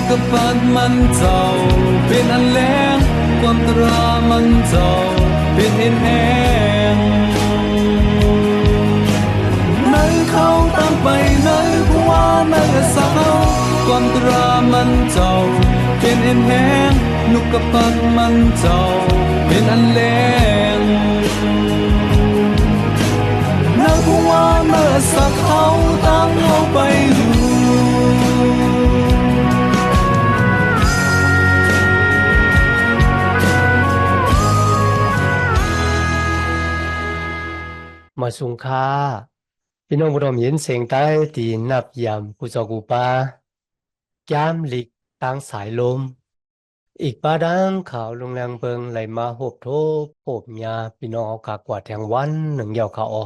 กปัดมันเจ้าเป็นอันแรงความตรามันเจ้าเป็นเห็นแหงในเขาตั้งไปในผู้ว่าในสาวความตรามันเจ้าเป็นเห็นแหงนุกกปัดมันเจ้าเป็นอันแรงในผู้ว่าในสักเขาตั้งเอาไปดูมาสุงคาพี่น้องผู้ชมเห็นเสียงใต้ตีนับยำกุจกุปาแก้มหลิกตั้งสายลมอีกปาดังข่าวลงแรงเบิงไหลมาโหบโทบโหบยาพี่น้องเอากากว่าแทงวันหนึ่งเยาวเขาอ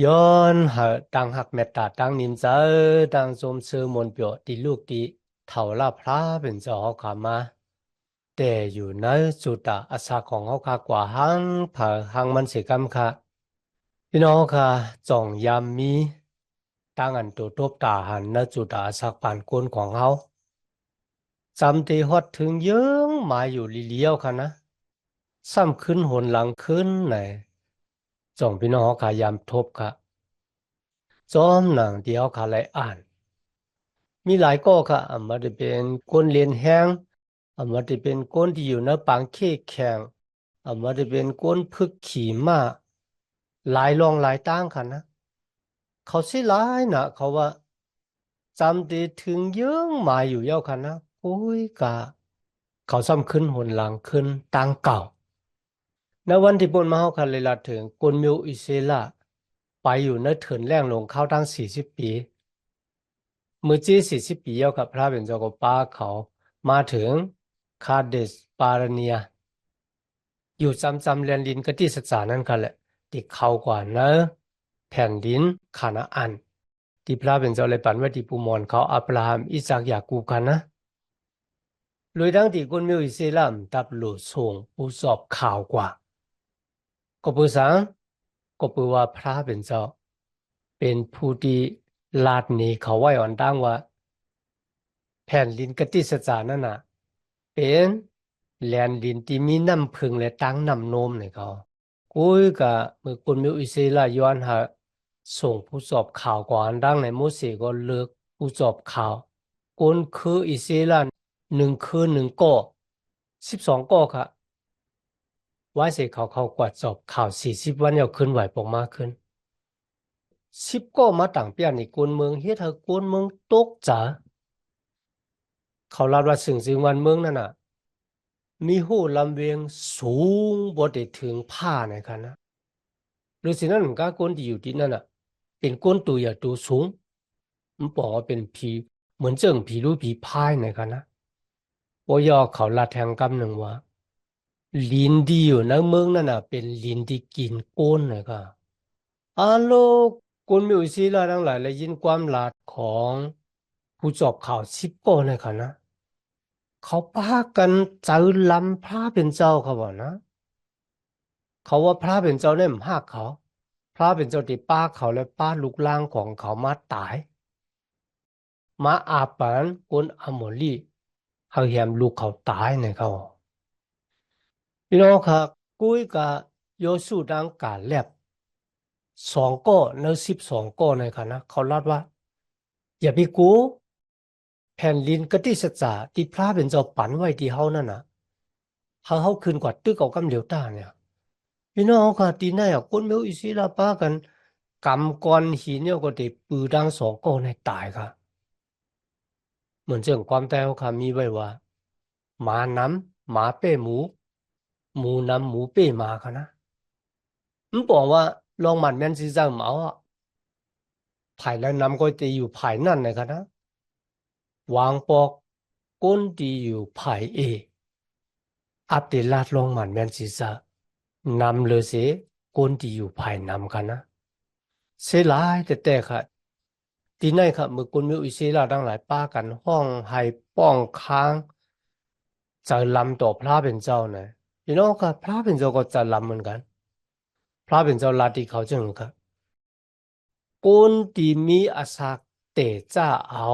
ย้อนหาดังหักเมตตาดังนิมเจอดังสมเสือมนเปียวตีลูกตีเท่าลาพระเป็นเจ้าเขาขามาแต่อยู่ในจุดอาสาของเขาคากว่าหังเผาหังมันเสียกำค่ะพี่น้องค่ะจ่องยามมีตั้งอันตัวทบตาหันณจุดอาสักปานก้นของเขาจำตีฮอดถึงเยิ้งมาอยู่ลีเลียวค่ะนะซ้ำขึ้นหนหลังขึ้นไหนจ่องพี่น้องค่ะยามทบค่ะจอมหนังเดียวค่ะเลยอ่านมีหลายก็ค่ะมันจะเป็นก้นเลียนแห้งมันจะเป็นก้นที่อยู่ในปางเข้แข็งมันจะเป็นก้นพึกขี่ม้าหลายรองหลายตั้งค่ะนะเขาสิหลายนะเขาว่าจำได้ถึงเยื่องมาอยู่เย้าค่ะนะโอ้ยกะเขาซ้ำขึ้นหนหลังขึ้นตั้งเก่าในวันที่ปนมาเฮาคันเลยละถึงกนมิวอิเซล่าไปอยู่ในเถินแรงลงเข้าตั้ง40 ปีมือจี้40 ปีเย้ากับพระเป็นเจ้าก็ป้าเขามาถึงคาเดสปาราเนียอยู่จำเรียนลินกติศึกษานั่นกันแหละติเข้ากว่าเนอะแผ่นดินคานาอันที่พระเป็นเจ้าเลยปันว่าที่ปูมอนเขาอับราฮัมอิสากยากูบกันนะโดยทั้งที่คนมิวอิสลามตับหลุดส่งผู้สอบข่าวกว่าก็เพื่อสังก็เพื่อว่าพระเป็นเจ้าเป็นผู้ที่ลาดนี้เขาไว้อ่อนตั้งว่าแผ่นดินกติศึกษานั่นน่ะเป็นแลนดินที่มีน้ำพึ่งและตั้งน้ำนมในเขากุ้ยกะเมื่อคนมิวอิสลามย้อนหาส่งผู้สอบข่าวก่อนดังในโมเสสก็เลิกผู้สอบข่าวคนคืออิสลาม1 คืน 1ก่อ12ก่อค่ะว่าเสเขากวาดสอบข่าว40 วันเอาขึ้นไหวปกมากขึ้น10ก่อมาต่างเปียนในกวนเมืองเฮ็ดให้กวนเมืองตกจ๋าเขาลาดว่าซึ่งวันเมืองนั่นน่ะมีหูลำเวียงสูงบ่ได้ถึงผ้าในคันนะหรือสินั้นก็คนที่อยู่ที่นั่นน่ะเป็นก้นตัวใหญ่ตัวสูงมันบอกว่าเป็นผีเหมือนเจิงผีรู้ผีพายในคันนะว่ายอเขาลาแทงกำหนึ่งว่าลินที่อยู่ในเมืองนั่นน่ะเป็นลินที่กินก้นเลยค่ะโลกคนมีอุศิลาทั้งหลายและยินความลาดของผู้จอบข่าว10 ก่อในคันนะเขาพากันเจอลำพระเป็นเจ้าเขาบอกนะเขาว่าพระเป็นเจ้าเนี่ยมากเขาพระเป็นเจ้าที่ป้าเขาและป้าลูกล่างของเขามาตายมาอาปันคนอโมลีเขาแยมลูกเขาตายในเขาพี่น้องค่ะกุ้ยกับโยสูดังการแลบ2 ก่อใน12 ก่อในค่ะนะเขาลาดว่าอย่าไปกูแผ่นดินกติศาสตร์ที่พระเป็นเจ้าปันไว้ที่เฮานั่นน่ะเขาขึ้นกว่าตึกเอากำเหลียวตาเนี่ยพี่น้องค่ะตีไหนอ่ะคนเมืองอิสราป้ากันกำก้อนหินเนี่ยก็ได้ปือดัง2 ก่อในตายค่ะเหมือนเรื่องความแต่ค่ะมีไว้ว่าหมาน้ำหมาเป้หมูหมูน้ำหมูเป้หมาค่ะนะมันบอกว่าลองมันแม่นสิจังเหมาอ่ะภายแล้วน้ำก็จะอยู่ภายนั่นเลยค่ะนะวางปอกก้นดีอยู่ภายอัปเดตลาดลองมันแม่นสิจะนำเลยสิก้นดีอยู่ภายนำค่ะนะเสียหลายแต่ค่ะที่ไหนค่ะเมื่อคนมีอิสระทั้งหลายป้ากันห้องให้ป้องค้างจะลำต่อพระเป็นเจ้าเนี่ยพี่น้องค่ะพระเป็นเจ้าก็จะลำเหมือนกันพระเป็นเจ้าลาติเขาจึงค่ะคนที่มีอาศักเตจ้าเอา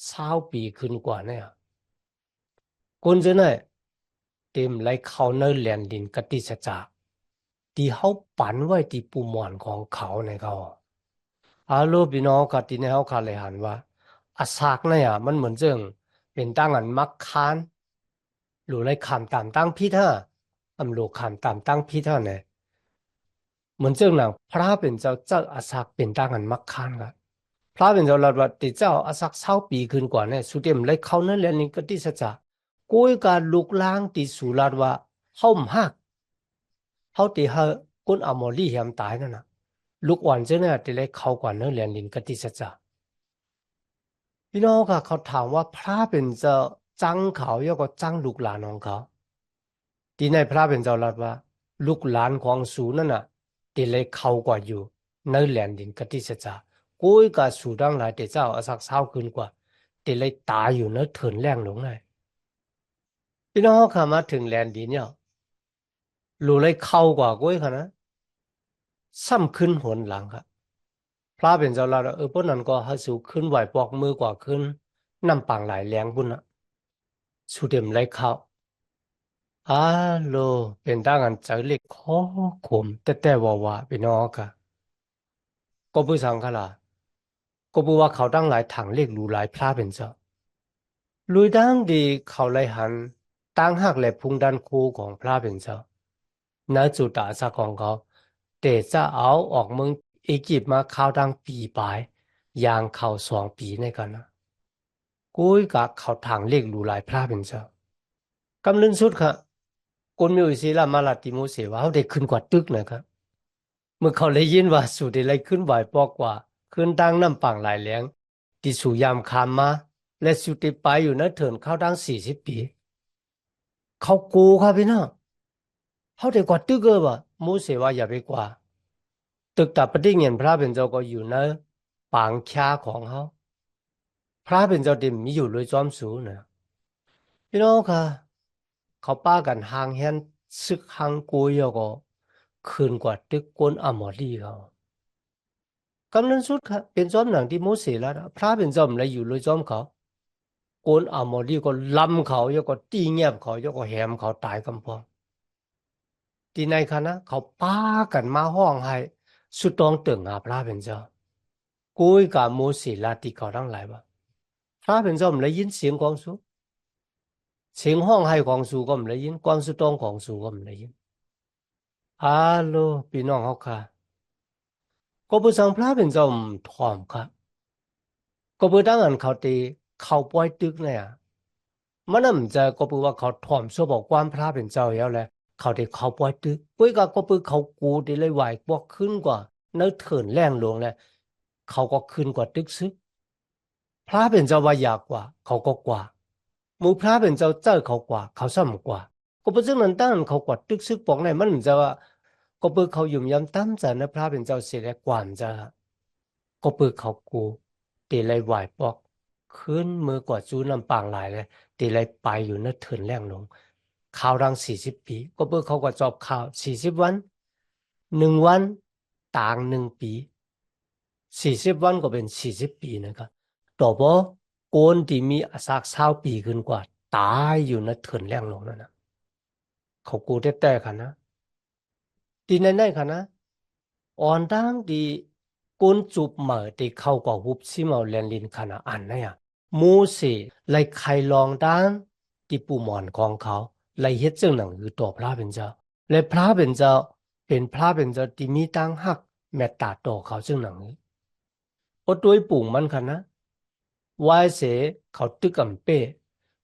20 ปีขึ้นกว่าเนี่ยคนจะเนี่ยเต็มไล่เขาเนื้อเรียนดินกติสจักที่เขาปั่นไว้ที่ปุ่มหมอนของเขาในเขาอาลูพี่น้องกติในเขาขาเลยหันว่าอาซากเนี่ยมันเหมือนเจิงเป็นตั้งอันมักคานหรือไรคำตามตั้งพิธาอำลูกคำตามตั้งพิธาเนี่ยเหมือนเจิงหนังพระเป็นเจ้าอาซากเป็นตั้งอันมักคานครับ พระเป็นเจ้าลัดว่าติดเจ้าอาศัก20 ปีขึ้นกว่าเนี่ยสุดเดียมเลยเขานั่นแหละนี่ก็ที่สัจจะกุยการลุกล้างติดสุรัดว่าเขามหักเขาตีเขากุนอมอลี่เหียมตายนั่นน่ะลูกอ่อนเจ้าเนี่ยติเลยเขากว่าเนื้อเรียนลินก็ที่สัจจะพี่น้องค่ะเขาถามว่าพระเป็นเจ้าจังเขายก็จังลูกหลานของเขาที่ในพระเป็นเจ้าลัดว่าลูกหลานของสูนั่นน่ะติเลยเขากว่าอยู่เนื้อเรียนลินก็ที่สัจจะ กุยกับสูดังหลายเดเจ้าอาศักเศร้าขึ้นกว่าเดเลยตายอยู่เนื้อเถินแรงหลงเลยพี่น้องเขามาถึงแลนดินเนี่ยรู้เลยเข้ากว่ากุยค่ะนะซ้ำขึ้นหนหลังครับพระเป็นเจ้าเราพวกนั้นก็ให้สูขึ้นไหวปอกมือกว่าขึ้นน้ำปังหลายแรงบุญนะสูเดมเลยเข้าอาโลเป็นตั้งอันใจเล็กขอขมแต่ว่าพี่น้องค่ะก็ผู้สังฆลาก็ผู้ว่าเขาตั้งหลายถังเล็กรู้หลายพระเป็นเจ้า ลุยดังดีเขาเลยหันตั้งหักและพุงดันคูของพระเป็นเจ้าณจุดตาสักของเขาแต่จะเอาออกเมืองอียิปต์มาเข้าดังปีปลายอย่างเขา2 ปีในกันนะกุ้ยกับเขาทางเรียกดูหลายพระเป็นเจ้ากำลังสุดค่ะคนมีอิสลามมาลาติโมเสว่าเขาได้ขึ้นกว่าตึกนะครับเมื่อเขาเลยยินว่าสุดได้เลยขึ้นไหวปอกกว่าขึ้นดังน้ำปังหลายแหลงที่สุยามคามมาและสุดที่ไปอยู่นั้นเถินเข้าดัง40 ปีเขากูครับพี่น้องเขาได้กว่าตึกเกอร์ว่าโมเสว่าอย่าไปกว่าตึกแต่ประเดี๋ยวเงินพระเป็นเจ้าก็อยู่ในปางคาของเขาพระเป็นเจ้าเต็มมีอยู่เลยจอมสูงนะพี่น้องค่ะเขาป้ากันห่างแหนซึกห่างกุยก็คืนกว่าตึกกวนอมอรีเขากำนันสุดค่ะเป็นจอมหนังที่โมเสแล้วนะพระเป็นจอมอะไรอยู่เลยจอมเขากวนอมอรีก็ล้ำเขายก็ตีเงียบเขายก็แหมเขาตายกำพอง ที่ในคณะเขาป้ากันมาห้องให้สุดตองตึงพระเป็นเจ้ากุยกับโมสีลาติเขาทั้งหลายว่าพระเป็นเจ้าไม่ได้ยินเสียงของสูเสียงห้องให้ของสูก็ไม่ได้ยินความสุดตองของสูก็ไม่ได้ยินฮัลโหลพี่น้องเขาค่ะก็ผู้สังพระเป็นเจ้าถ่อมครับก็ผู้ตั้งอันเขาตีเขาปล่อยตึกเนี่ยมันน่ะมันจะก็ผู้ว่าเขาถ่อมสู้บอกความพระเป็นเจ้าแล้วแหละเขาได้เขาปล่อยตึกปุ้ยก็ผู้เขากูได้เลยไหวพวกขึ้นกว่าเนื้อเถินแรงลงเลยเขาก็ขึ้นกว่าตึกซึกพระเป็นเจ้าว่าอยากกว่าเขาก็กว่าหมู่พระเป็นเจ้าเจ้าเขากว่าเขาซ้ำกว่าก็เพราะฉะนั้นตั้งเขากว่าตึกซึกปองไหนมันจะว่าก็เปิดเขายุ่มยำตั้มใจนะพระเป็นเจ้าเสียกว่าจะก็เปิดเขากูตีเลยไหวปอกขึ้นมือกว่าจูน้ำปางหลายเลยตีเลยไปอยู่เนื้อเถินแรงลงข่าวดัง40 ปีก็เปิดเขาก็จอบข่าว40 วัน1 วันต่าง1 ปี40 วันก็เป็น40 ปีนะครับต่อพอโกนที่มีอาศัก20 ปีขึ้นกว่าตายอยู่ในเถินแรงลงนั่นนะเขากูแต่ค่ะนะที่ในค่ะนะอ่อนดังที่ก้นจูบเหม่อที่เข้ากว่าหุบซิเมาแลนลินขนาดอันนะมูสิไล่ใครลองดังที่ปูหมอนของเขาไล่เฮ็ดจังหนังคือตัวพระเป็นเจ้าและพระเป็นเจ้าเป็นพระเป็นเจ้าที่มีตั้งหักเมตตาต่อเขาจังหนังนี้โอ้ด้วยปุ่งมันค่ะนะวายเสเขาตึกกำเป้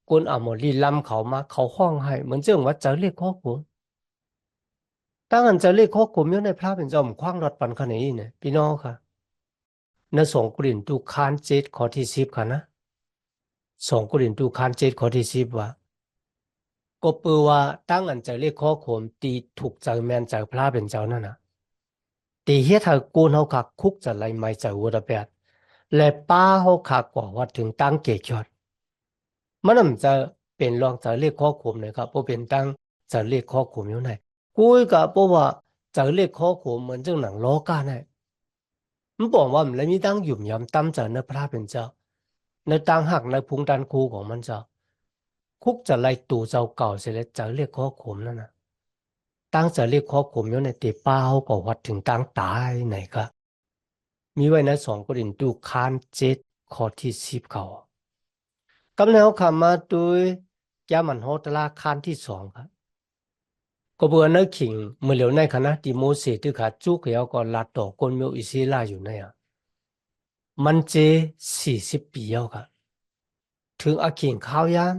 กวนอมอลีลำเขามาเขาห้องให้เหมือนเจ้าว่าเจ้าเรียกข้อผมตั้งอันเจ้าเรียกข้อผมอยู่ในพระเป็นเจ้าคว้างรถปันขนาดนี้เนี่ยพี่น้องค่ะใน2 กรินธ์ ข้อที่10ค่ะนะ2 กรินธ์ ข้อที่10ว่าก็เปือว่าตั้งอันเจ้าเรียกข้อผมตีถูกใจแมนใจพระเป็นเจ้านั่นนะตีเฮ็ดให้กูนเฮาคักคุกจะไล่ไม่ใจวัวระเบียดและป้าเฮาคักกว่าว่าถึงตั้งเกจอด มันน่ะจะเป็นรองจะเรียกข้อคุมนะครับเพราะเป็นตั้งจะเรียกข้อคุมอยู่ไหนกูก็เพราะว่าจะเรียกข้อคุมเหมือนเจ้าหนังล้อกันให้มันบอกว่ามันเลยมีตั้งหยุ่มยำตั้มจะเนื้อพระเป็นเจ้า ในต่างหักในพุงดันคูของมันเจ้าคุกจะไล่ตู่เจ้าเก่าเสร็จแล้วจะเรียกข้อขมนั่นนะตั้งจะเรียกข้อขมอยู่ในเตป้าเขาก็วัดถึงตั้งตายไหนก็มีไว้ใน2 โครินธ์คาน7ข้อที่10กำแนวคำมาโดยยามันโฮตลาคานที่2ครับก็เบื่อในขิงเมื่อเหลียวในคณะที่โมเสสที่ขาจุกเหี่ยวก็ลัดต่อคนเมียวอิสราเอลอยู่ในมันเจ40 ปีแล้วครับถึงอาขิงข้าวยาม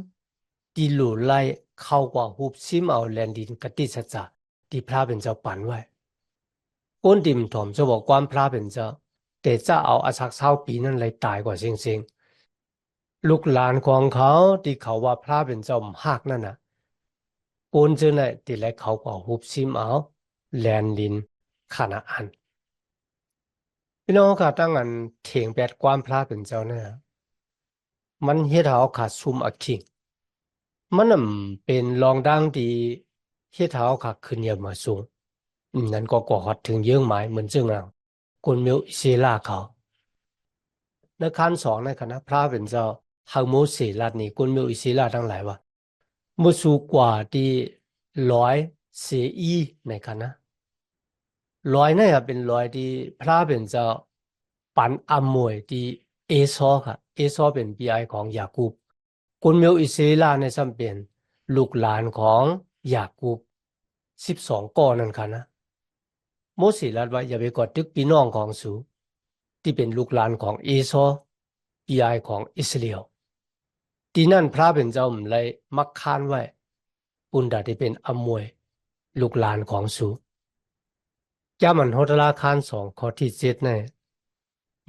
ที่หลู่ไล่เข้ากว่าหุบซิมเอาแลนดินกติสัจจะที่พระเป็นเจ้าปันไว้ก้นดิมถมจะบอกความพระเป็นเจ้าแต่จะเอาอาชัก20 ปีนั้นเลยตายกว่าเซ็งๆลูกหลานของเขาที่เขาว่าพระเป็นเจ้าหากนั่นน่ะก้นเจ้าเนี่ยที่แลเขากว่าหุบซิมเอาแลนดินคานาอันพี่น้องค่ะตั้งอันเถียงแปดความพระเป็นเจ้าเนี่ยมันเฮ็ดให้เขาขาดซุมอคิงมันน่ะเป็นรองดังที่เฮ็ดให้เขาขาดขึ้นเยอะมาสูงนั่นก็ก่อฮอดถึงเยื่องหมายเหมือนซึ่งเราคนเมียวอิสราเขาในขั้น2ในคณะพระเป็นเจ้าฮาโมเสลัดนี่คนเมียวอิสราทั้งหลายว่ามุสูกว่าที่100เซอีในคณะ100เนี่ยเป็น100ที่พระเป็นเจ้าปันอำมวยที่เอซอค่ะเอซอเป็นพี่ไอของยาคูบคนเมียวอิสราในซ้ำเป็นลูกหลานของยาคูบ12ก่อนั่นค่ะนะโมเสสลัดว่าอย่าไปกอดตึกพี่น้องของสูที่เป็นลูกหลานของเอซอพี่ไอของอิสราเอลที่นั่นพระเป็นเจ้าเลยมักคานไว้ปุณดาที่เป็นอำมวยลูกหลานของสูย่ามันโหตราคาน2ข้อที่7เนี่ย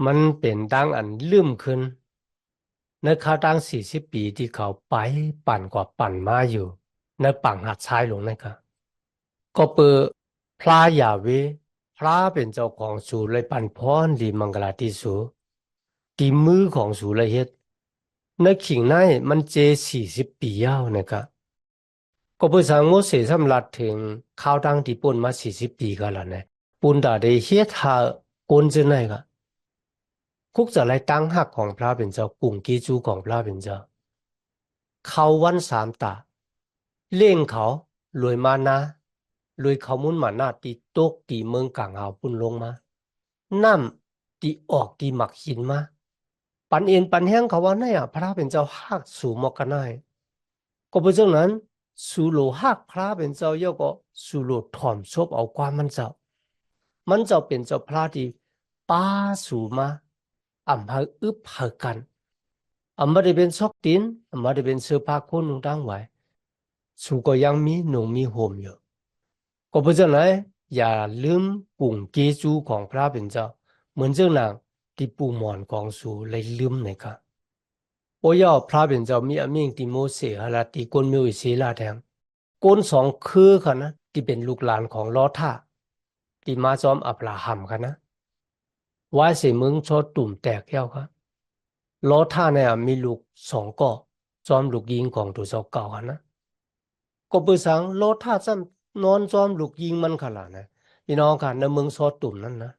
มันเป็นดังอันลืมขึ้นในข่าวตั้ง40 ปีที่เขาไปปั่นกว่าปั่นมาอยู่ในปังหัดชายลงนะครับก็เปิดพระยาเวพระเป็นเจ้าของสูเลยปั่นพรดีมังกลาที่สูที่มือของสูเลยเฮ็ดในขิงในมันเจ40 ปียาวนะครับก็เพื่อสังโมเสสสำลัดถึงข่าวตั้งที่ปุ่นมา40 ปีกันแล้วเนี่ยปุ่นตาได้เฮ็ดหาก้นจะไหนก็คุกจะไล่ตั้งหักของพระเป็นเจ้ากลุ่มกีจูของพระเป็นเจ้าเขาวัน3 ตาเล่งเขารวยมานะรวยเขามุนมานาตีตกตีเมืองกลางเอาปุ่นลงมาน้ำตีออกตีหมักหินมาปันเอ็นปันแห้งเขาว่าเนี่ยพระเป็นเจ้าหักสู่มอกกันได้ก็เพราะฉะนั้นสู่โลหักพระเป็นเจ้าเยอะก็สู่โลถ่อมซบเอาความมันเจ้าเป็นเจ้าพระที่ป้าสู่มาอำเภออึบเฮากันอำมาได้เป็นซอกตินอำมาได้เป็นเสื้อผ้าคนนุ่งตั้งไว้สู่ก็ยังมีหนุ่งมีห่มอยู่ก็เพราะฉะนั้นอย่าลืมปุ่งเกจูของพระเป็นเจ้าเหมือนเจ้านางที่ปูหมอนของสู่เลยลืมนะครับโอ้ยพระเป็นเจ้ามีอเมงติโมเสหละที่คนมีอิสราแถมคน2คือค่ะนะที่เป็นลูกหลานของลอธาที่มาจอมอับราฮัมค่ะนะว่าเสมึงชอตุ่มแตกแก้วค่ะลอธาเนี่ยมีลูก2ก่อจอมลูกยิงของตัวเจ้าเก่าค่ะนะก็เปิดสังลอธาซ้ำนอนจอมลูกยิงมันขนาดนะพี่น้องค่ะในเมืองชอตุ่มนั่นนะ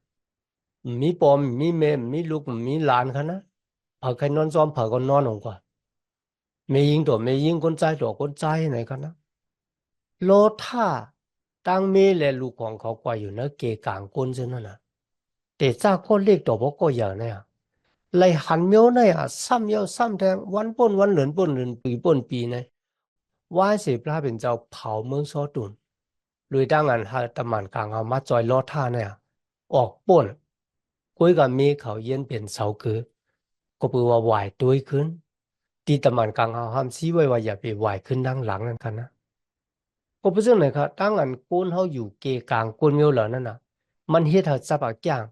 มีปอมมีแม่มีลูกมีหลานค่ะนะเผาใครนอนจอมเผาก็นอนลงกว่าไม่ยิงตัวไม่ยิงคนใจตัวคนใจไหนกันนะโลท่าตั้งเมและลูกของเขากว่าอยู่นะเกกางก้นเช่นนั้นนะแต่จ้าก็เล็กตัวพวกก็อย่างเนี่ยเลยหันเมียวเนี่ยซ้ำเยอะซ้ำแทงวันป่นวันเหลือนป่นเหลือนปีป่นปีเนี่ยว่าเสียพระเป็นเจ้าเผาเมืองซอตุนเลยดังอันหาตะมันกลางเอามาจอยโลท่าเนี่ยออกป่นคุยกับมีเขาเย็นเป็นเสาคือก็เปือว่าไหวตัวขึ้นตีตะมันกลางเอาห้ามชี้ไว้ว่าอย่าไปไหวขึ้นดังหลังนั่นกันนะก็เป็นเรื่องไหนครับตั้งอันก้นเขาอยู่เกกลางก้นเมียวเหล่านั้นน่ะมันเฮ็ดให้จับปากย่าง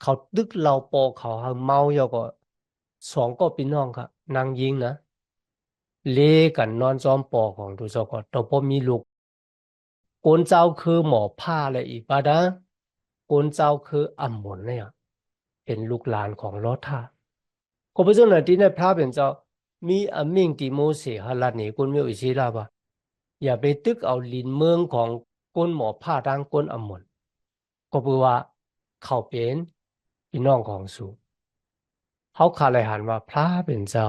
เขาตึกเราปอเขาหาเมาอยู่ก็2ก็พี่น้องครับนางยิงนะเลกันนอนจอมปอของตัวเจ้าก็ตัวพอมีลูกก้นเจ้าคือหมอผ้าเลยอีกปะนะก้นเจ้าคืออัมมนเนี่ยเป็นลูกหลานของลอธาก็เป็นเรื่องไหนที่ในพระเป็นเจ้ามีอมิงติโมเสหะลัดนี่คนมีอิสราบะอย่าไปตึกเอาลินเมืองของก้นหมอผ้าทางก้นอัมมนก็เพื่อว่าเขาเป็นพี่น้องของสู เขาขาเลยหันว่าพระเป็นเจ้า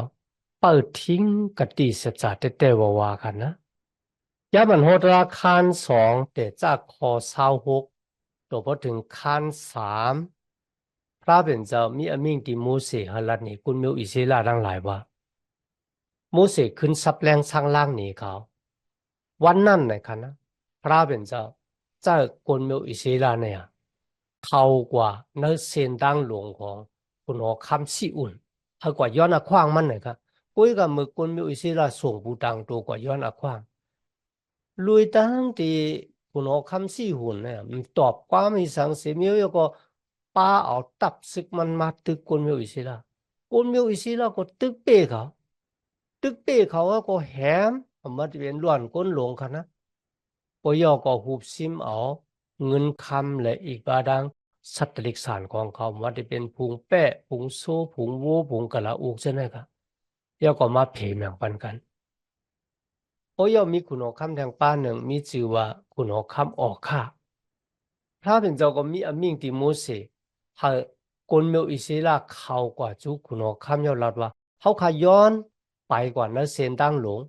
เปิดทิ้งกติสัจจะเตว่ากันนะยามันโหดราคานสองแต่จากคอเศร้าหกตัวพอถึงคานสามพระเป็นเจ้ามีอมิงที่โมเสสฮลัดนี่คุณมิวอิสราทั้งหลายว่าโมเสสขึ้นซับแรงสร้างล่างหนีเขาวันนั้นในคันนะพระเป็นเจ้าเจ้าคนมิวอิสราเนี่ยเขากว่าในเส้นดังหลวงของคุณหอคำสิอุ่นเขากว่าย้อนอควางมันเลยครับกุยกับมือคนมิวอิสราส่งบูตังตัวกว่าย้อนอควาง ลุยตั้งที่คุณเอาคำสี่หุ่นเนี่ยมันตอบความมีสังเสียมีอยู่ก็ป้าเอาตับซึกมันมาตึกคนมีอิสระคนมีอิสระก็ตึกเป้เขาตึกเป้เขาก็แหมมาเป็นล้วนก้นหลงค่ะนะปยอก็หุบซิมเอาเงินคำและอีกบาดังสัตว์ลิกสารของเขาว่าจะเป็นพุงแปะพุงโซ่พุงวัวพุงกะละอุกใช่ไหมครับยอก็มาเผยแมงปันกัน โอ้ยมีคุณหอคำทางป้าหนึ่งมีชื่อว่าคุณหอคำออกค่ะพระเป็นเจ้าก็มีอมิงติโมเสหาคนเมียวอิสราเขากว่าจุคุณหอคำยอดรัดว่าเขาขาย้อนไปกว่านั้นเส้นตั้งหลง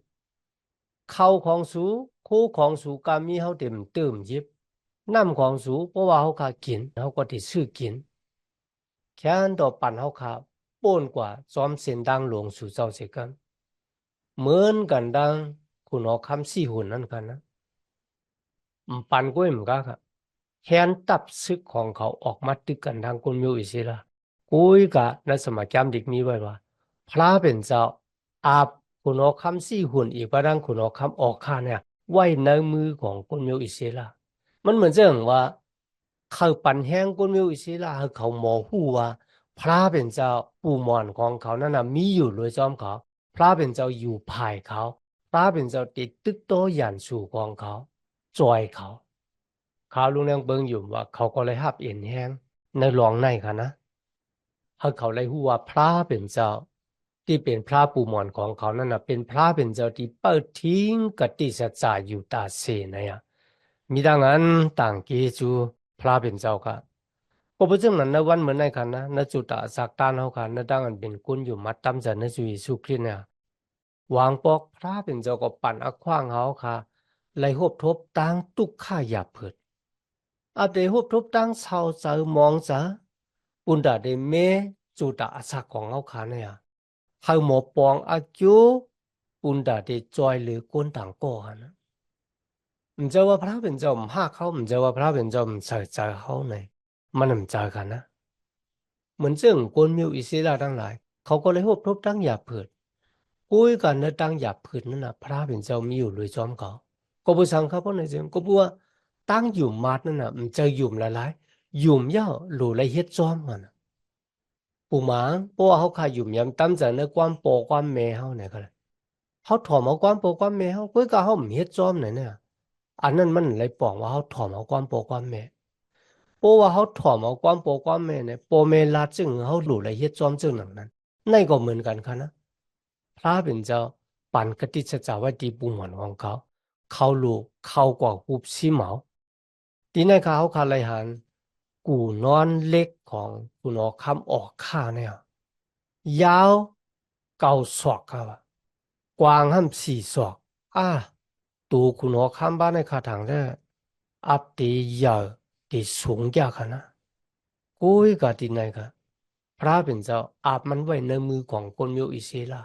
เข้าของสูคู่ของสูกามีเขาเต็มเติมยิบน้ำของสูเพราะว่าเขาขากินเขาก็ติดซื้อกินแค่นต่อปั่นเขาขาป้นกว่าจอมเส้นตั้งหลวงสู่เจ้าเสกันเหมือนกันดังคุณหอคำสี่หุ่นนั่นกันนะ ปันกุ้ยเหมือนกันครับแค้นตับซึกของเขาออกมาตึกกันทางคนมิวอิสิละกุ้ยกะในสมัยแกมดิกมีไว้ว่าพระเป็นเจ้าอาบคุณออกคำสี่หุ่นอีกประดังคุณออกคำออกข้าเนี่ยไว้ในมือของคนมิวอิสิละมันเหมือนจะเห็นว่าเขาปั่นแห้งคนมิวอิสิละเขาหมอหูว่าพระเป็นเจ้าปู่มอนของเขานั่นนะมีอยู่โดยจอมเขาพระเป็นเจ้าอยู่ภายเขาพระเป็นเจ้าติดตึกโตยันสู่ของเขา จอยเขาเขาลุงเรืองเบิงอยู่ว่าเขาก็เลยหับเอ็นแห้งในหลวงในค่ะนะเขาเลยหูว่าพระเป็นเจ้าที่เป็นพระปู่หมอนของเขานั่นนะเป็นพระเป็นเจ้าที่เปิดทิ้งกติสัจจะอยู่ตาเสนะยมีดังนั้นต่างเกจูพระเป็นเจ้าค่ะก็เพราะฉะนั้นในวันเหมือนในคันนะนจุตาสักตานเขาค่ะนดังอันเป็นกุญอยู่มัดตั้มจันนจุยสุครินเนี่ยวางปอกพระเป็นเจ้าก็ปั่นอักขว้างเขาค่ะไล่หบทบตั้งตุกข้าหยาเผิดอาเดหบทบตั้งเศร้าเจอมองจะปุนดาเดเมจุดาอาศักของเขาค่ะเนี่ยเขาหมอปองอาจูปุนดาเดจอยหรือก้นต่างก่อนนะมันจะว่าพระเป็นเจ้าห้าเขามันจะว่าพระเป็นเจ้าใส่ใจเขาเนี่ยมันมันใจกันนะเหมือนเรื่องกวนมิวอิสราทั้งหลายเขาก็เลยหบทบตั้งหยาเผิด กุ้ยกันนะตั้งหยาบผืนนั่นนะพระเป็นเจ้ามีอยู่เลยจอมเขาก็บุสังครับเพราะในเรื่องก็บัวตั้งอยู่มาดนั่นน่ะมันจะหยุ่มหลายๆหยุ่มเย่าหลูไรเฮ็ดจอมกันปูหมางเพราะว่าเขาขายหยุ่มยำตั้มจากในความโปความเมเขาเนี่ยก็เลยเขาถอมเอาความโปความเมเขากุ้ยก็เขาไม่เฮ็ดจอมเนี่ยอันนั้นมันเลยปองว่าเขาถอมเอาความโปความเมเพราะว่าเขาถอมเอาความโปความเมเนี่ยโปเมลาจึงเขาหลูไรเฮ็ดจอมจึงหนังนั้นในก็เหมือนกันค่ะนะ พระเป็นเจ้าปันกติจจาวัดีบุญหวนของเขาเขาลูกเขากว่าหุบซีเหมาทีนี้เขาคาเลยหันกูนอนเล็กของกูนอคำออกข้าเนี่ยยาวเก้าศอกครับกว้างห้ำสี่ศอกอ่าตูกูนอคำบ้านในคาถังเนี่ยอับตียาวตีสูงยากนะกุยกาตีไหนกันพระเป็นเจ้าอาบมันไว้ในมือของคนมิวอิสลา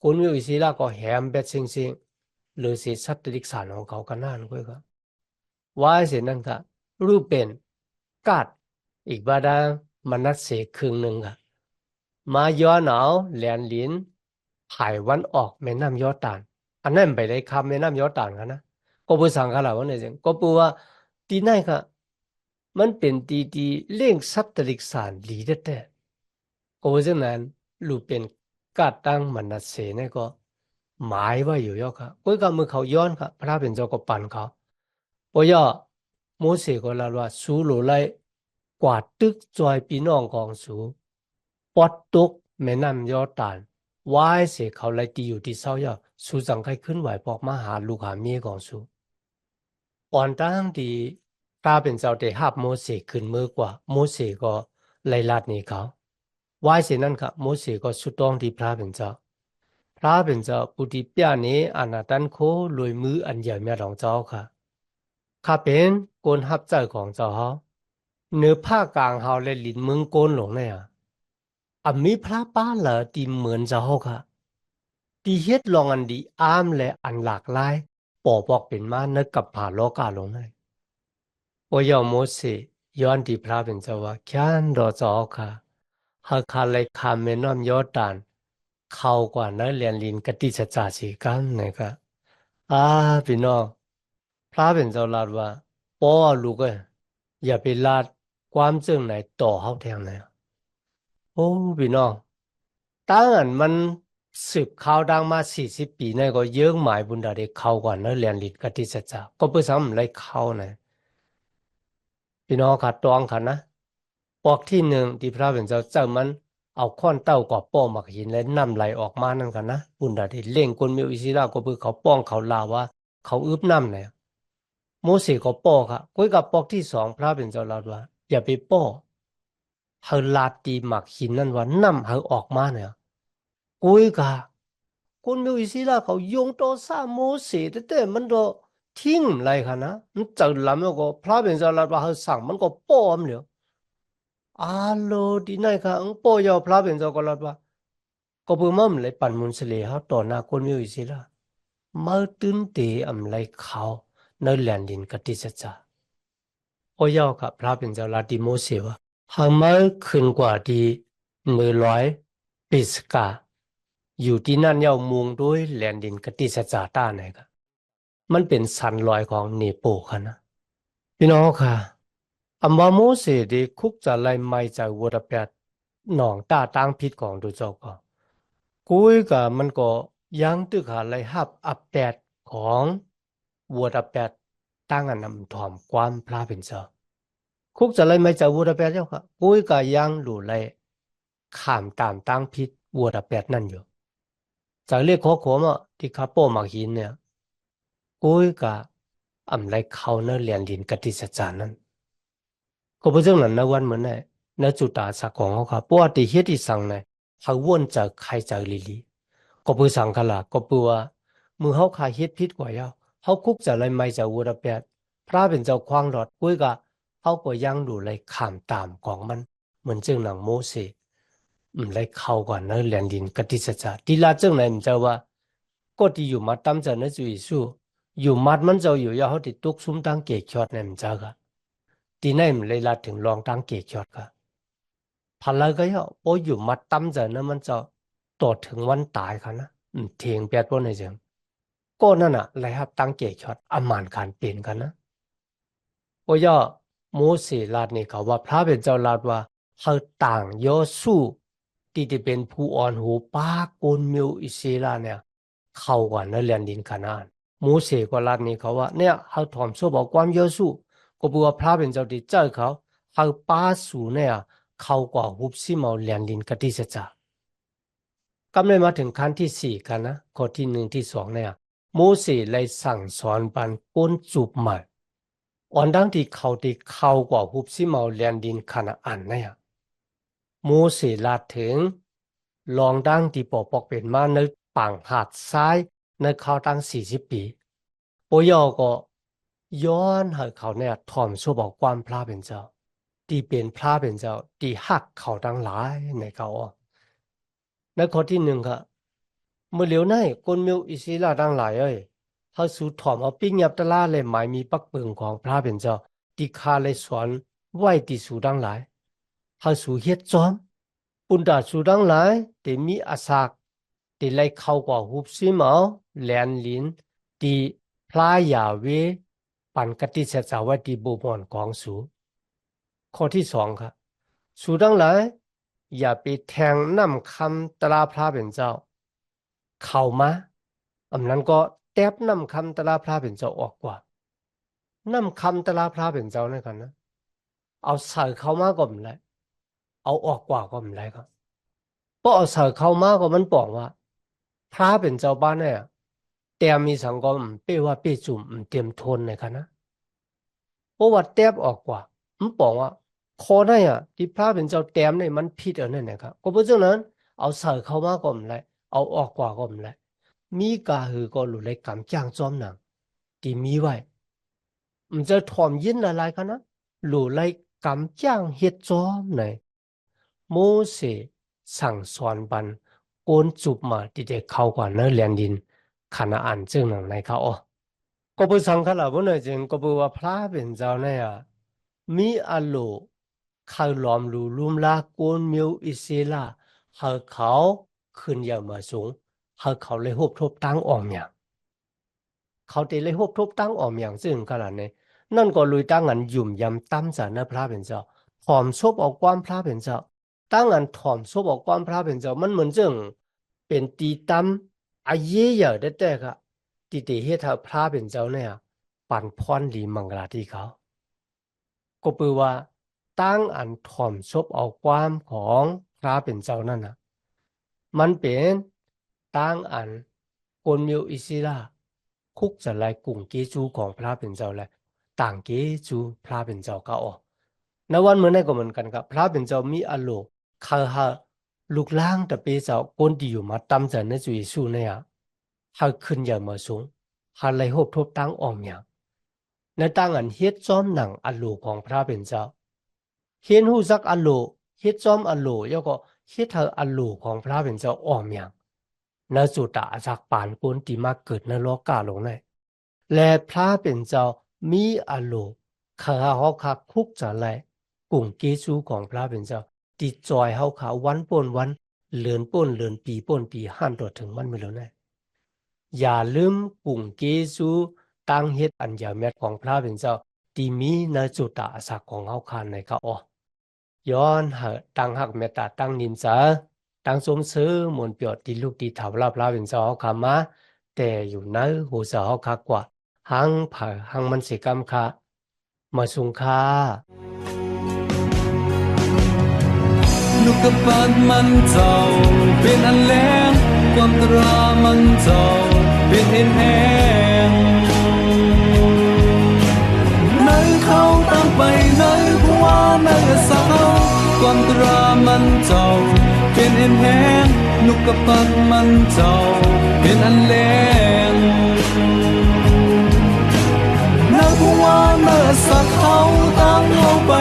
คนมีอิสระก็แหมเบ็ดซิงๆหรือสิสัตว์ลิกสารของเขากันนั่นก็ก็ว่าเสียนั่นก็รูปเป็นกาดอีกบาดามันนัดเสกครึ่งหนึ่งค่ะมาย้อนหนาวแหลนลิ้นผายวันออกแม่น้ำยอร์ดานอันนั้นไปได้คำแม่น้ำยอร์ดานกันนะก็พูดสังกันแล้วว่าเนี่ยก็พูดว่าตีนั่นค่ะมันเป็นตีเลี้ยงสัตว์ลิกสารหลีเด็ดก็เพราะฉะนั้นรูปเป็นกาดตั้งมันนัดเสเนี่ยก็ หมายว่าอยู่ยอกค่ะกุ้ยกับมือเขาย้อนค่ะพระเป็นเจ้าก็ปั่นเขาปอยอโมเสสก็ลาว่าสูโหลไลกวาดตึกจอยพี่น้องของสูปอดตุกแม่น้ำยอร์ดานวายเสกเขาไลตีอยู่ที่เศร้ายอสูสังใครขึ้นไหวปอกมาหาลูกหาเมียของสูอ่อนตั้งที่พระเป็นเจ้าได้หับโมเสสขึ้นมือกว่าโมเสสก็ไล่ลัดหนีเขา วายเสนั้นค่ะโมเสก็สุดต้องที่พระเป็นเจ้าพระเป็นเจ้าปุติเปียนี้อนาตันโคลอยมืออันใหญ่แม่ของเจ้าค่ะข้าเป็นคนฮับใจของเจ้าเฮาเนื้อผ้ากลางเฮาและลิ้นเมืองโกนหลงเนี่ยมีพระป้าเหรอที่เหมือนเจ้าค่ะที่เฮ็ดลองอันดีอ้ามและอันหลากหลายปอบอกเป็นมาเนกับผ่าโลกาลงได้โอยาโมเสย้อนที่พระเป็นเจ้าว่าแค่นรอเจ้าค่ะหากคาเลยคาเมนอมยอดานเข้ากว่านั้นเรียนลินกติจจาสีกันนะครับอ่าพี่น้องพระเป็นเจ้าลาดว่าป้อลูกเอ้ยอย่าไปลาดความจึงไหนต่อเขาแทงไหนโอ้พี่น้องตั้งอันมันสืบข่าวดังมา40 ปีในก็เยอะหมายบุญดาเด็กเข้ากว่านั้นเรียนลินกติจจาก็เพื่อซ้ำไรเข้านะพี่น้องขาดตองค่ะนะปอกที่หนึ่งที่พระเป็นเจ้าเจ้ามันเอาค้อนเต้ากอบป้อมักหินและน้ำไหลออกมานั่นกันนะบุญดาเด็กเล่งคนมีอิสระก็เพื่อเขาป้องเขาลาว่าเขาอึบน้ำเนี่ย โมเสสก็ป้อค่ะกุ้ยกับปอกที่สองพระเป็นเจ้าลาดว่าอย่าไปป้อเฮาลาดตีหมักหินนั่นว่าน้ำเฮาออกมาเนี่ยกุ้ยกะคนมีอิสระเขาโยงต่อซาโมเสสแต่มันก็ทิ้งอะไรค่ะนะมันเจอลำแล้วก็พระเป็นเจ้าลาดว่าเฮาสั่งมันก็ป้อมเลยอาโลดีไหนค่ะอังป้อยาวพระเป็นเจ้าก็ลาดว่าก็เพิ่มมั่มเลยปั่นมุนเสลเฮาต่อหน้าคนมีอิสระมาตื่นเตะอำไรเขาในแหลนดินกติสัจจา โอยาวกับพระเป็นเจ้าลาดิโมเสวะหากไม่ขึ้นกว่าที่100 ปีสกาอยู่ที่นั่นยาวมุงด้วยแหลนดินกติสจาต้าไหนครับมันเป็นสันลอยของเนโปค่ะนะพี่น้องค่ะอัมบาโมเสดีคุกจะไล่ไม่จากวัวแปดหนองตาตั้งพิษของดูเจ้าก็กุยกับมันก็ยังตึกหาไล่หับอับแปดของวัวแปดตั้งอันนำถอมความพระเป็นเจ้า คุกจะเลยไม่จะวัวตะแปดเจ้าค่ะกุ้ยก็ยังหลู่เลยข้ามตามตั้งพิษวัวตะแปดนั่นอยู่จากเรียกขอขมอ่ะที่ข้าโป้มักหินเนี่ยกุ้ยก็อำไรเขาเนเรียนดินกติสัจจานั้นก็เพราะฉะนั้นในวันเหมือนเนี่ยในจุดตาสักของเขาค่ะเพราะว่าที่เฮ็ดที่สั่งเนี่ยเขาวนจากใครจากลิลีก็เพื่อสั่งกันละก็เพื่อว่ามือเขาขายเฮ็ดพิษกว่ายาวเขาคุกจะเลยไม่จะวัวตะแปดพระเป็นเจ้าควางหลอดกุ้ยก็ เขาก็ยังดูเลยข้ามตามของมันเหมือนเจ้าหนังโมเสสเลยเข้าก่อนนะเรียนดินกติสัจจะทีละเจ้าไหนมันจะว่าก็ที่อยู่มาตั้มจะนะจุยสู้อยู่มัดมันจะอยู่ยาเขาติดตุกซุ้มตั้งเกจอดเนี่ยมันจะก็ทีไหนมันเลยละถึงลองตั้งเกจอดก็พันเลยก็ยาโอ้อยู่มัดตั้มจะนะมันจะต่อถึงวันตายค่ะนะเทียงเปียดพวกนี้จังก็นั่นน่ะเลยครับตั้งเกจอดอามานการเปลี่ยนกันนะ โอ้ยโมเสสลาดนี่เขาว่าพระเป็นเจ้าลาดว่าเขาต่างยอสู้ที่จะเป็นผู้อ่อนหูป้าโกนมิวอิสราเนี่ยเข้ากันในแผ่นดินคานาอันโมเสสก็ลาดนี่เขาว่าเนี่ยเขาถ่อมสู้บอกความยอสู้ก็บอกว่าพระเป็นเจ้าที่เจ้าเขาป้าสู่เนี่ยเข้ากว่าหุบซิเมาแผ่นดินกติสจะกำเลยมาถึงขั้นที่สี่กันนะข้อที่หนึ่งที่สองเนี่ยโมเสสเลยสั่งสอนปันก้นจูบใหม่ อันดังที่เขากว่าหุบซิเมาเลียนดินคานาอันเนี่ยโมเสสลาดถึงลองดังที่ปอปอกเป็นมาในปังหาดซ้ายในเขาตั้ง40 ปีโอยอก็ย้อนให้เขาเนี่ยถ่อมสู้บอกความพระเป็นเจ้าที่เป็นพระเป็นเจ้าที่หักเขาตั้งหลายในเขาในข้อที่หนึ่งค่ะเมื่อเหลียวในคนมิวอิสราตั้งหลายเขาสู่ถ่อมเอาปิ้งยับตะลาเลยหมายมีปักเปิงของพระเป็นเจ้าที่คาเลยสอนไหวที่สู่ตั้งหลายเขาสู่เฮ็ดจอมปุนดาสู่ตั้งหลายแต่มีอาสากที่ไล่เข้ากว่าหุบซิเมาแหลนลินที่พระยาเวปันกติเสจาวัดีบุบอนของสู่ข้อที่สองครับสู่ตั้งหลายอย่าไปแทงน้ำคำตราพระเป็นเจ้าเข้ามาอำนั้นก็แตบน้ำคำตราพระเป็นเจ้าออกกว่าน้ำคำตราพระเป็นเจ้านั่นกันนะเอาใส่เข้ามาก็ไม่ได้เอาออกกว่าก็ไม่ได้ครับเพราะเอาใส่เข้ามาก็มันบอกว่าพระเป็นเจ้าบ้านเนี่ยแต่มีสังกมเป้ว่าเป้จุ่มเตรียมทนในกันนะเพราะว่าแตบออกกว่ามันบอกว่า ขอได้อ่ะที่พระเป็นเจ้าแต้มเนี่ยมันผิดอันนั้นนะครับก็เพราะฉะนั้นเอาใส่เข้ามาก็ไม่ได้เอาออกกว่าก็ไม่ได้มีกาหือก็หลุดเลยกำจ้างจอมหนังที่มีไว้มันจะถ่อมยินอะไรกันนะหลุดเลยกำจ้างเฮ็ดจอมไหนโมเสสสั่งสอนบันโกนจุบมาที่เด็กเขากว่าเนื้อเลียนดินคณะอันจึงหนังในเขาอ๋อก็เพื่อสังขารบุญเนี่ยจริงก็เพื่อว่าพระเป็นเจ้าเนี่ยมีอารมณ์เขาล้อมรูลุ่มลาโกนมิวอิเซลาเขาขึ้นอย่างมาสูงเขาเลยหบทบตั้งออมอย่างเขาเตเลยหบทบตั้งออมอย่างซึ่งขนาดนี้นั่นก็ลุยตั้งอันยุ่มยำตั้มสารนะพระเป็นเจ้าถอมซบออกความพระเป็นเจ้าตั้งอันถอมซบออกความพระเป็นเจ้ามันเหมือนจึงเป็นตีตั้มอาเย่เยอะได้แต่ก็ตีเตเฮทาพระเป็นเจ้าเนี่ยปั่นพรหลีมังกลาที่เขาก็แปลว่าตั้งอันถ่อมซบเอาความของพระเป็นเจ้านั่นนะมันเป็นตั้งอันกลมิวอิสิลาคุกจะไล่กุ่งเกจูของพระเป็นเจ้าแหละต่างเกจูพระเป็นเจ้าก็ออกในวันเมื่อนั้นก็เหมือนกันครับพระเป็นเจ้ามีอารมณ์เขาหาลูกล่างแต่เป็นเจ้าคนที่อยู่มาตำจันในจุยสู้เนี่ยเขาขึ้นอย่างมาสูงเขาเลยหบทบตั้งออมอย่างในตั้งอันเฮ็ดจอมหนังอารมณ์ของพระเป็นเจ้าเห็นหูซักอโลเฮ็ดจอมอโลแล้วก็เฮ็ดเธออโลของพระเป็นเจ้าอ้อมอย่างณสุตะจักปานกุนที่มาเกิดในโลกาลงในและพระเป็นเจ้ามีอโลข้าเฮาคักคุกจะไลกุ่งเกซูของพระเป็นเจ้าติดจอยเฮาขาวันป่นวันเลือนป่นเลือนปีป่นปีห้ามตัวถึงมันไม่แล้วแน่อย่าลืมกุ่งเกซูตั้งเฮ็ดอันยาเม็ดของพระเป็นเจ้าที่มีในจุตะสักของเฮาคานในเขาอ๋อย้อนหาตั้งหักเมตตาตั้งนินจาตั้งสมซื้อมนเปียดที่ลูกที่ถาวราพระเป็นเจ้าเขาขามาแต่อยู่ในหูเสาเขาคักกว่าหังผ่าหังมันสิกรรมค่ะมาสุงค่าลูกกระปัดมันเจ้าเป็นอันแรงความตรามันเจ้าเป็นเห็นแหงในเขาตั้งไปในผู้ว่าในสาวความตรามันเจ้าเป็นเห็นแหงลูกกระปัดมันเจ้าเป็นอันแรงในผู้ว่าในสาวตั้งเอาไป